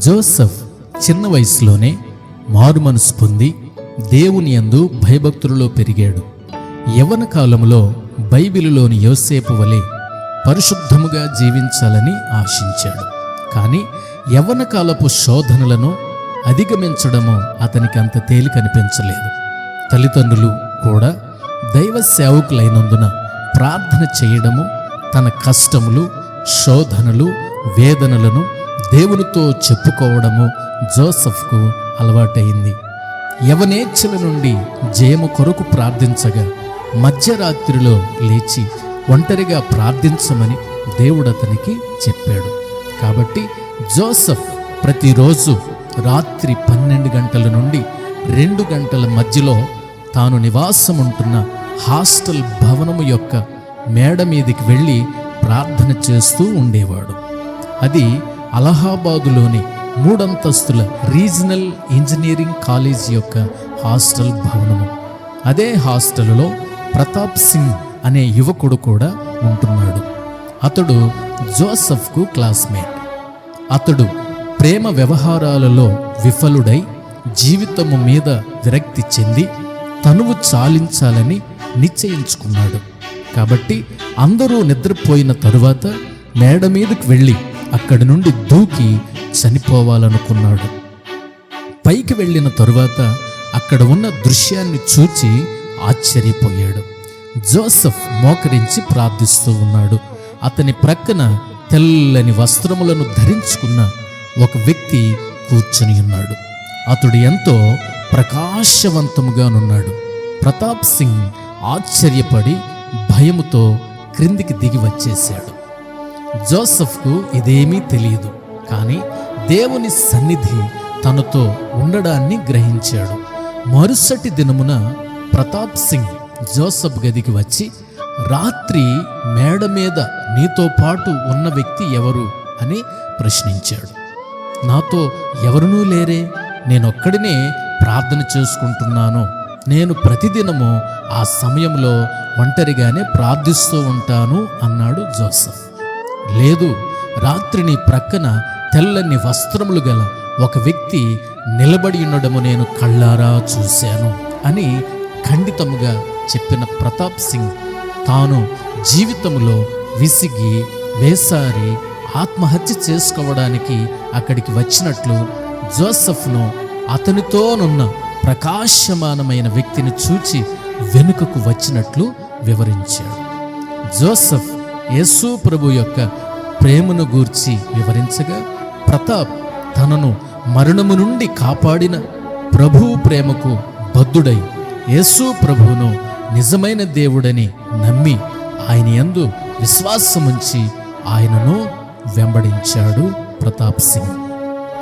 Joseph చిన్న వయసులోనే మారుమనసు పొంది దేవుని యందు భయభక్తులలో పెరిగాడు. యవ్వన కాలంలో బైబిలులోని యోసేపు వలె పరిశుద్ధముగా జీవించాలని ఆశించాడు. కానీ యవ్వన కాలపు శోధనలను అధిగమించడము అతనికి అంత తేలికనిపించలేదు. తల్లిదండ్రులు కూడా దైవ సేవకులైనందున ప్రార్థన చేయడము, తన కష్టములు, శోధనలు, వేదనలను దేవునితో చెప్పుకోవడము జోసెఫ్కు అలవాటైంది. యవనేచ్ఛల నుండి జయము కొరకు ప్రార్థించగా మధ్యరాత్రిలో లేచి ఒంటరిగా ప్రార్థించమని దేవుడు అతనికి చెప్పాడు. కాబట్టి జోసెఫ్ ప్రతిరోజు రాత్రి 12 గంటల నుండి 2 గంటల మధ్యలో తాను నివాసముంటున్న హాస్టల్ భవనము యొక్క మేడ మీదికి వెళ్ళి ప్రార్థన చేస్తూ ఉండేవాడు. అది అలహాబాదులోని 3 అంతస్తుల రీజనల్ ఇంజనీరింగ్ కాలేజ్ యొక్క హాస్టల్ భవనము. అదే హాస్టల్లో ప్రతాప్ సింగ్ అనే యువకుడు కూడా ఉంటున్నాడు. అతడు జోసెఫ్కు క్లాస్మేట్. అతడు ప్రేమ వ్యవహారాలలో విఫలుడై జీవితము మీద విరక్తి చెంది తనువు చాలించాలని నిశ్చయించుకున్నాడు. కాబట్టి అందరూ నిద్రపోయిన తరువాత మేడ మీదకు వెళ్ళి అక్కడి నుండి దూకి చనిపోవాలనుకున్నాడు. పైకి వెళ్ళిన తరువాత అక్కడ ఉన్న దృశ్యాన్ని చూచి ఆశ్చర్యపోయాడు. జోసెఫ్ మోకరించి ప్రార్థిస్తూ ఉన్నాడు. అతని ప్రక్కన తెల్లని వస్త్రములను ధరించుకున్న ఒక వ్యక్తి కూర్చుని ఉన్నాడు. అతడు ఎంతో ప్రకాశవంతముగానున్నాడు. ప్రతాప్ సింగ్ ఆశ్చర్యపడి భయముతో క్రిందికి దిగి వచ్చేశాడు. జోసెఫ్కు ఇదేమీ తెలియదు, కానీ దేవుని సన్నిధి తనతో ఉండడాన్ని గ్రహించాడు. మరుసటి దినమున ప్రతాప్ సింగ్ జోసెఫ్ గదికి వచ్చి, రాత్రి మేడ మీద నీతో పాటు ఉన్న వ్యక్తి ఎవరు అని ప్రశ్నించాడు. నాతో ఎవరునూ లేరే, నేనొక్కడినే ప్రార్థన చేసుకుంటున్నాను. నేను ప్రతిదినము ఆ సమయంలో ఒంటరిగానే ప్రార్థిస్తూ ఉంటాను అన్నాడు జోసెఫ్. లేదు, రాత్రి నీ ప్రక్కన తెల్లని వస్త్రములు గల ఒక వ్యక్తి నిలబడి ఉండడము నేను కళ్ళారా చూశాను అని ఖండితముగా చెప్పిన ప్రతాప్ సింగ్ తాను జీవితంలో విసిగి వేసారి ఆత్మహత్య చేసుకోవడానికి అక్కడికి వచ్చినట్లు జోసెఫ్ను అతనితోనున్న ప్రకాశమానమైన వ్యక్తిని చూచి వెనుకకు వచ్చినట్లు వివరించాడు. జోసెఫ్ యేసు ప్రభు యొక్క ప్రేమను గూర్చి వివరించగా, ప్రతాప్ తనను మరణము నుండి కాపాడిన ప్రభువు ప్రేమకు బద్ధుడై యేసు ప్రభువును నిజమైన దేవుడని నమ్మి ఆయన యందు విశ్వాసముంచి ఆయనను వెంబడించాడు ప్రతాప్ సింగ్.